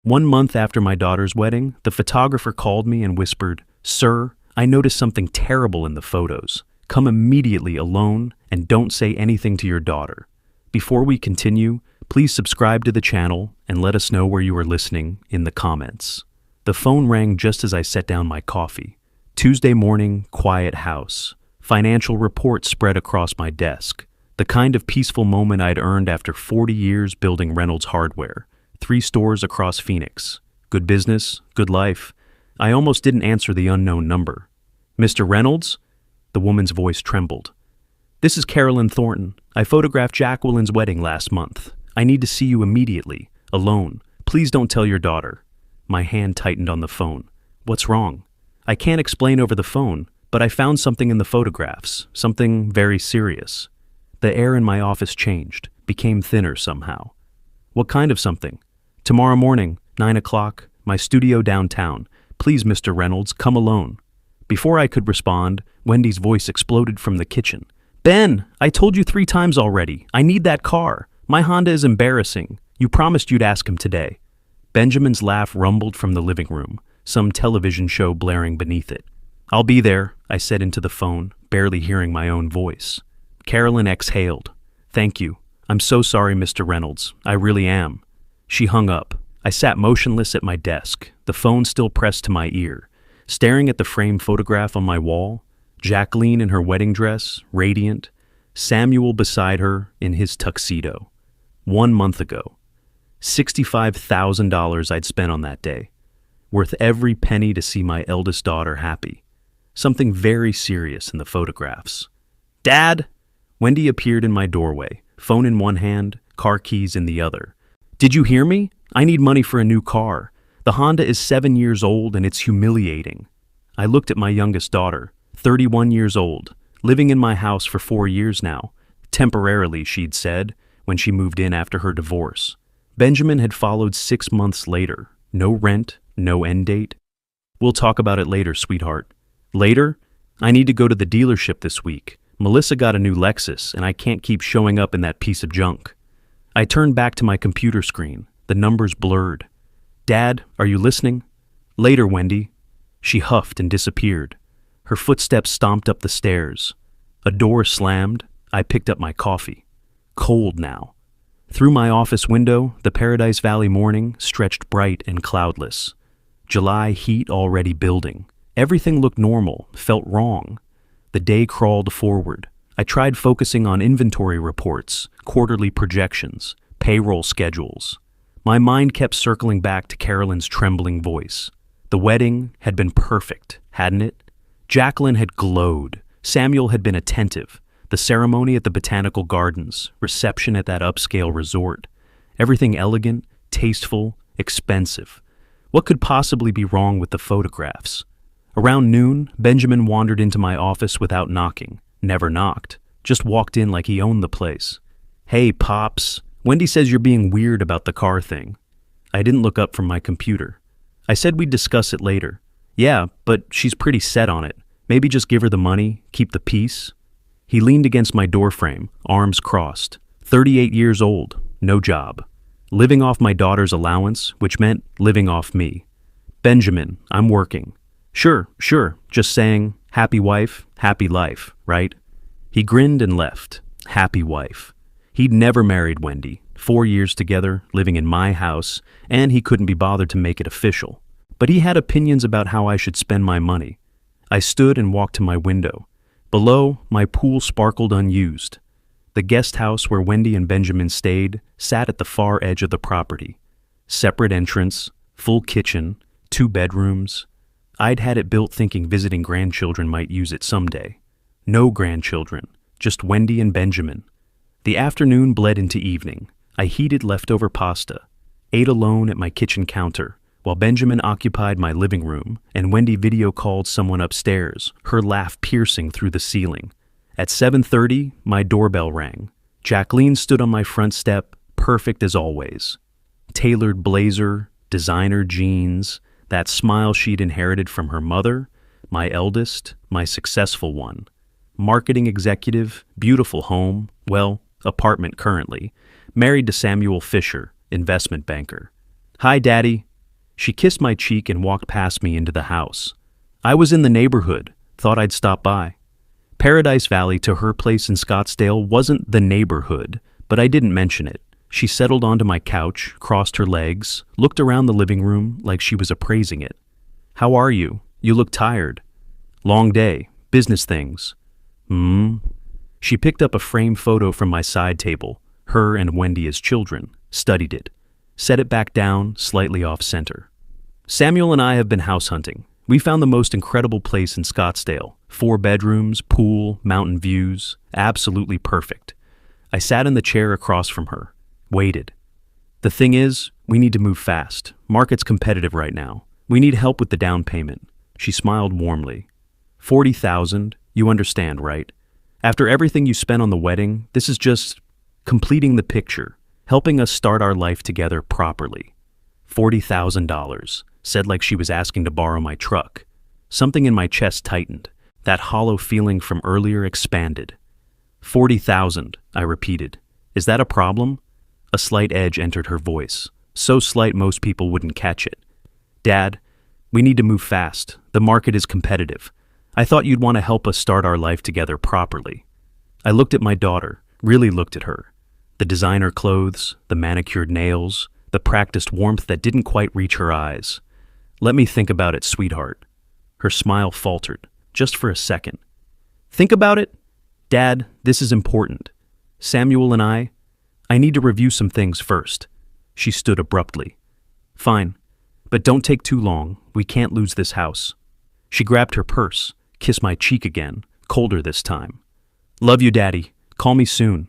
1 month after my daughter's wedding, the photographer called me and whispered, "Sir, I noticed something terrible in the photos. Come immediately alone and don't say anything to your daughter." Before we continue, please subscribe to the channel and let us know where you are listening in the comments. The phone rang just as I set down my coffee. Tuesday morning, quiet house. Financial reports spread across my desk. The kind of peaceful moment I'd earned after 40 years building Reynolds Hardware. 3 stores across Phoenix. Good business, good life. I almost didn't answer the unknown number. "Mr. Reynolds?" The woman's voice trembled. "This is Carolyn Thornton. I photographed Jacqueline's wedding last month. I need to see you immediately, alone. Please don't tell your daughter." My hand tightened on the phone. "What's wrong?" "I can't explain over the phone, but I found something in the photographs, something very serious." The air in my office changed, became thinner somehow. "What kind of something?" "Tomorrow morning, 9 o'clock, my studio downtown. Please, Mr. Reynolds, come alone." Before I could respond, Wendy's voice exploded from the kitchen. "Ben, I told you 3 times already. I need that car. My Honda is embarrassing. You promised you'd ask him today." Benjamin's laugh rumbled from the living room, some television show blaring beneath it. "I'll be there," I said into the phone, barely hearing my own voice. Carolyn exhaled. "Thank you. I'm so sorry, Mr. Reynolds. I really am." She hung up. I sat motionless at my desk, the phone still pressed to my ear, staring at the framed photograph on my wall. Jacqueline in her wedding dress, radiant. Samuel beside her in his tuxedo. 1 month ago. $65,000 I'd spent on that day. Worth every penny to see my eldest daughter happy. Something very serious in the photographs. "Dad!" Wendy appeared in my doorway, phone in one hand, car keys in the other. "Did you hear me? I need money for a new car. The Honda is 7 years old and it's humiliating." I looked at my youngest daughter, 31 years old, living in my house for 4 years now. Temporarily, she'd said, when she moved in after her divorce. Benjamin had followed 6 months later. No rent, no end date. "We'll talk about it later, sweetheart." "Later? I need to go to the dealership this week. Melissa got a new Lexus and I can't keep showing up in that piece of junk." I turned back to my computer screen, the numbers blurred. "Dad, are you listening?" "Later, Wendy." She huffed and disappeared. Her footsteps stomped up the stairs. A door slammed. I picked up my coffee. Cold now. Through my office window, the Paradise Valley morning stretched bright and cloudless. July heat already building. Everything looked normal, felt wrong. The day crawled forward. I tried focusing on inventory reports, quarterly projections, payroll schedules. My mind kept circling back to Carolyn's trembling voice. The wedding had been perfect, hadn't it? Jacqueline had glowed. Samuel had been attentive. The ceremony at the Botanical Gardens, reception at that upscale resort. Everything elegant, tasteful, expensive. What could possibly be wrong with the photographs? Around noon, Benjamin wandered into my office without knocking. Never knocked. Just walked in like he owned the place. "Hey, Pops. Wendy says you're being weird about the car thing." I didn't look up from my computer. I said we'd discuss it later. "Yeah, but she's pretty set on it. Maybe just give her the money, keep the peace." He leaned against my doorframe, arms crossed. 38 years old, no job. Living off my daughter's allowance, which meant living off me. "Benjamin, I'm working." Sure, just saying, happy wife, happy life, right?" He grinned and left. Happy wife. He'd never married Wendy. 4 years together, living in my house, and he couldn't be bothered to make it official. But he had opinions about how I should spend my money. I stood and walked to my window. Below, my pool sparkled unused. The guest house where Wendy and Benjamin stayed sat at the far edge of the property. Separate entrance, full kitchen, 2 bedrooms. I'd had it built thinking visiting grandchildren might use it someday. No grandchildren, just Wendy and Benjamin. The afternoon bled into evening. I heated leftover pasta, ate alone at my kitchen counter, while Benjamin occupied my living room and Wendy video called someone upstairs, her laugh piercing through the ceiling. At 7:30, my doorbell rang. Jacqueline stood on my front step, perfect as always. Tailored blazer, designer jeans, that smile she'd inherited from her mother, my eldest, my successful one. Marketing executive, beautiful home, well, apartment currently, married to Samuel Fisher, investment banker. "Hi, Daddy." She kissed my cheek and walked past me into the house. I was in the neighborhood, thought I'd stop by. Paradise Valley to her place in Scottsdale wasn't the neighborhood, but I didn't mention it. She settled onto my couch, crossed her legs, looked around the living room like she was appraising it. "How are you? You look tired." "Long day. Business things." She picked up a framed photo from my side table, her and Wendy as children, studied it, set it back down, slightly off-center. "Samuel and I have been house hunting. We found the most incredible place in Scottsdale. 4 bedrooms, pool, mountain views, absolutely perfect." I sat in the chair across from her, waited. "The thing is, we need to move fast. Market's competitive right now. We need help with the down payment." She smiled warmly. "40,000, you understand, right? After everything you spent on the wedding, this is just completing the picture, helping us start our life together properly." $40,000, said like she was asking to borrow my truck. Something in my chest tightened. That hollow feeling from earlier expanded. "40,000, I repeated. "Is that a problem?" A slight edge entered her voice, so slight most people wouldn't catch it. "Dad, we need to move fast. The market is competitive. I thought you'd want to help us start our life together properly." I looked at my daughter, really looked at her. The designer clothes, the manicured nails, the practiced warmth that didn't quite reach her eyes. "Let me think about it, sweetheart." Her smile faltered, just for a second. "Think about it? Dad, this is important. Samuel and I need to review some things first." She stood abruptly. "Fine, but don't take too long. We can't lose this house." She grabbed her purse, kissed my cheek again, colder this time. "Love you, Daddy. Call me soon."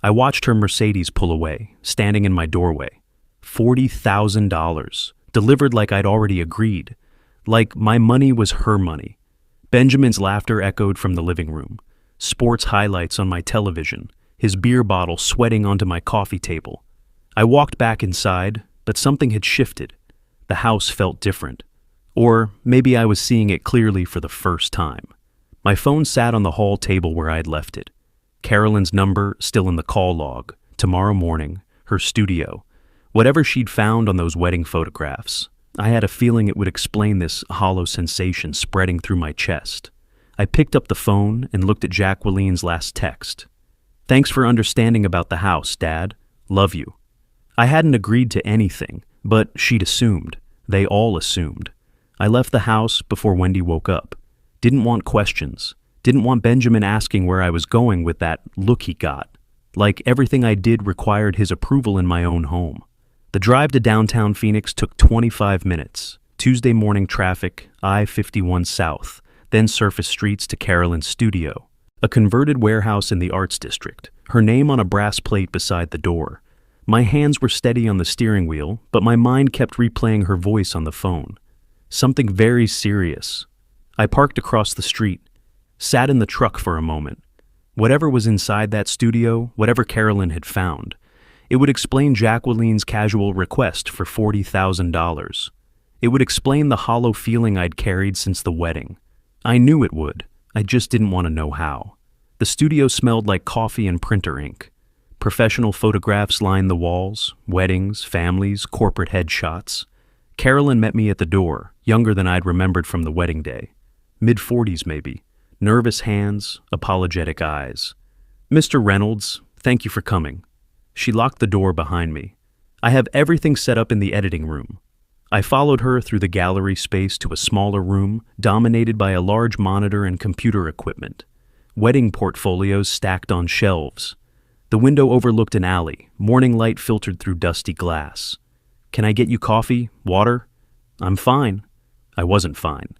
I watched her Mercedes pull away, standing in my doorway. $40,000, delivered like I'd already agreed. Like my money was her money. Benjamin's laughter echoed from the living room. Sports highlights on my television, his beer bottle sweating onto my coffee table. I walked back inside, but something had shifted. The house felt different. Or maybe I was seeing it clearly for the first time. My phone sat on the hall table where I'd left it. Carolyn's number still in the call log. Tomorrow morning, her studio. Whatever she'd found on those wedding photographs, I had a feeling it would explain this hollow sensation spreading through my chest. I picked up the phone and looked at Jacqueline's last text. "Thanks for understanding about the house, Dad. Love you." I hadn't agreed to anything, but she'd assumed. They all assumed. I left the house before Wendy woke up. Didn't want questions. Didn't want Benjamin asking where I was going with that look he got. Like everything I did required his approval in my own home. The drive to downtown Phoenix took 25 minutes. Tuesday morning traffic, I-51 South, then surface streets to Carolyn's studio. A converted warehouse in the Arts District, her name on a brass plate beside the door. My hands were steady on the steering wheel, but my mind kept replaying her voice on the phone. Something very serious. I parked across the street, sat in the truck for a moment. Whatever was inside that studio, whatever Carolyn had found, it would explain Jacqueline's casual request for $40,000. It would explain the hollow feeling I'd carried since the wedding. I knew it would. I just didn't want to know how. The studio smelled like coffee and printer ink. Professional photographs lined the walls, weddings, families, corporate headshots. Carolyn met me at the door, younger than I'd remembered from the wedding day. Mid-40s maybe. Nervous hands, apologetic eyes. "Mr. Reynolds, thank you for coming." She locked the door behind me. "I have everything set up in the editing room." I followed her through the gallery space to a smaller room dominated by a large monitor and computer equipment. Wedding portfolios stacked on shelves. The window overlooked an alley, morning light filtered through dusty glass. "Can I get you coffee? Water?" "I'm fine." I wasn't fine.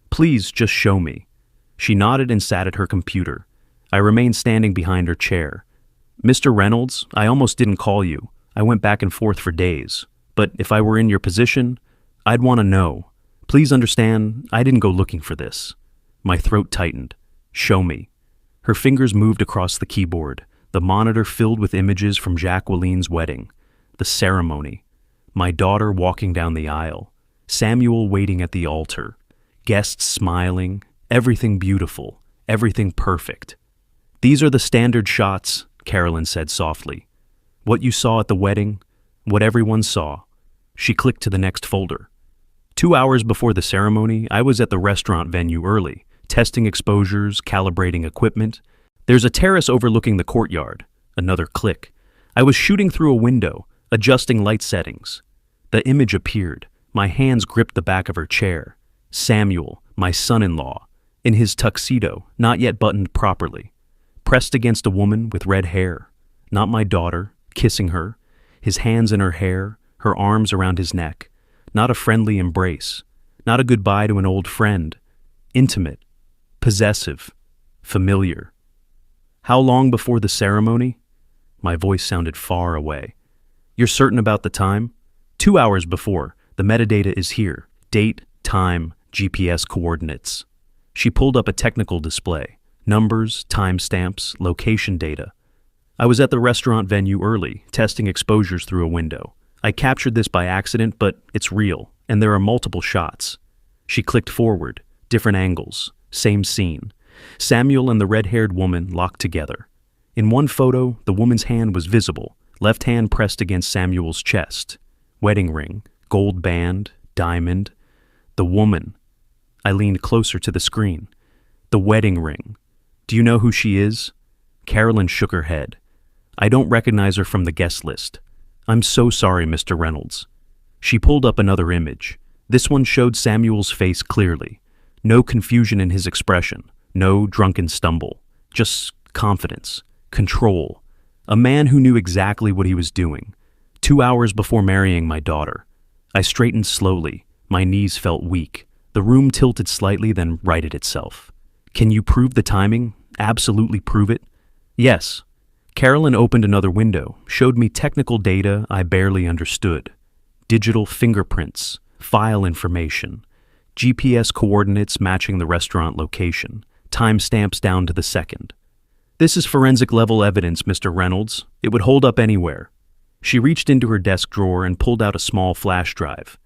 "Please, just show me." She nodded and sat at her computer. I remained standing behind her chair. "Mr. Reynolds, I almost didn't call you. I went back and forth for days. But if I were in your position, I'd want to know. Please understand, I didn't go looking for this." My throat tightened. "Show me." Her fingers moved across the keyboard, the monitor filled with images from Jacqueline's wedding, the ceremony, my daughter walking down the aisle, Samuel waiting at the altar, guests smiling, everything beautiful, everything perfect. "These are the standard shots," Carolyn said softly. "What you saw at the wedding, what everyone saw." She clicked to the next folder. 2 hours before the ceremony, I was at the restaurant venue early, testing exposures, calibrating equipment. There's a terrace overlooking the courtyard. Another click. I was shooting through a window, adjusting light settings. The image appeared. My hands gripped the back of her chair. Samuel, my son-in-law, in his tuxedo, not yet buttoned properly, pressed against a woman with red hair. Not my daughter, kissing her, his hands in her hair, her arms around his neck. Not a friendly embrace, not a goodbye to an old friend. Intimate, possessive, familiar. How long before the ceremony? My voice sounded far away. You're certain about the time? 2 hours before. The metadata is here. Date, time, GPS coordinates. She pulled up a technical display. Numbers, timestamps, location data. I was at the restaurant venue early, testing exposures through a window. I captured this by accident, but it's real, and there are multiple shots. She clicked forward, different angles, same scene. Samuel and the red-haired woman locked together. In one photo, the woman's hand was visible, left hand pressed against Samuel's chest. Wedding ring, gold band, diamond. The woman. I leaned closer to the screen. The wedding ring. Do you know who she is? Carolyn shook her head. I don't recognize her from the guest list. I'm so sorry, Mr. Reynolds. She pulled up another image. This one showed Samuel's face clearly. No confusion in his expression. No drunken stumble. Just confidence. Control. A man who knew exactly what he was doing. 2 hours before marrying my daughter. I straightened slowly. My knees felt weak. The room tilted slightly, then righted itself. Can you prove the timing? Absolutely prove it? Yes. Carolyn opened another window, showed me technical data I barely understood. Digital fingerprints, file information, GPS coordinates matching the restaurant location, timestamps down to the second. This is forensic-level evidence, Mr. Reynolds. It would hold up anywhere. She reached into her desk drawer and pulled out a small flash drive.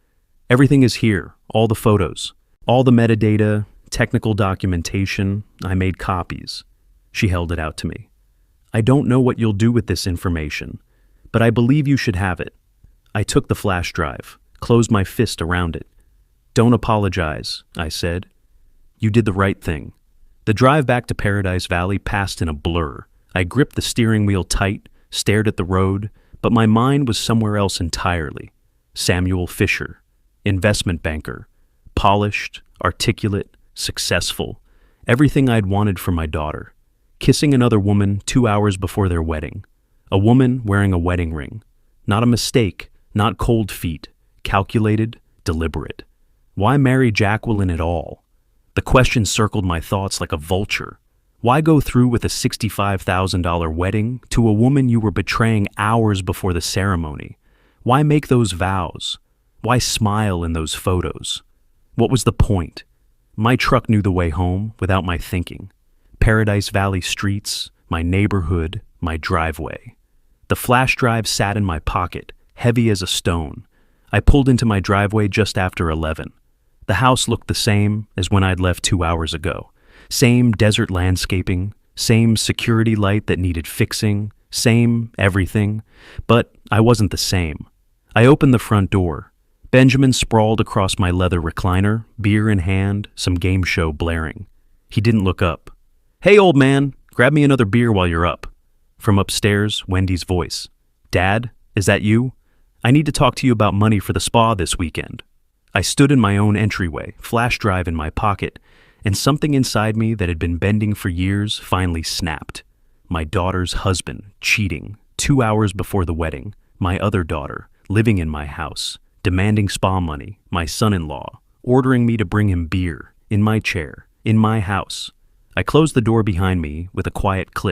Everything is here, all the photos, all the metadata, technical documentation. I made copies. She held it out to me. I don't know what you'll do with this information, but I believe you should have it. I took the flash drive, closed my fist around it. Don't apologize, I said. You did the right thing. The drive back to Paradise Valley passed in a blur. I gripped the steering wheel tight, stared at the road, but my mind was somewhere else entirely. Samuel Fisher, investment banker, polished, articulate, successful, everything I'd wanted for my daughter. Kissing another woman 2 hours before their wedding. A woman wearing a wedding ring. Not a mistake, not cold feet, calculated, deliberate. Why marry Jacqueline at all? The question circled my thoughts like a vulture. Why go through with a $65,000 wedding to a woman you were betraying hours before the ceremony? Why make those vows? Why smile in those photos? What was the point? My truck knew the way home without my thinking. Paradise Valley streets, my neighborhood, my driveway. The flash drive sat in my pocket, heavy as a stone. I pulled into my driveway just after 11. The house looked the same as when I'd left 2 hours ago. Same desert landscaping, same security light that needed fixing, same everything. But I wasn't the same. I opened the front door. Benjamin sprawled across my leather recliner, beer in hand, some game show blaring. He didn't look up. Hey, old man, grab me another beer while you're up. From upstairs, Wendy's voice. Dad, is that you? I need to talk to you about money for the spa this weekend. I stood in my own entryway, flash drive in my pocket, and something inside me that had been bending for years finally snapped. My daughter's husband, cheating, 2 hours before the wedding. My other daughter, living in my house, demanding spa money. My son-in-law, ordering me to bring him beer, in my chair, in my house. I closed the door behind me with a quiet click.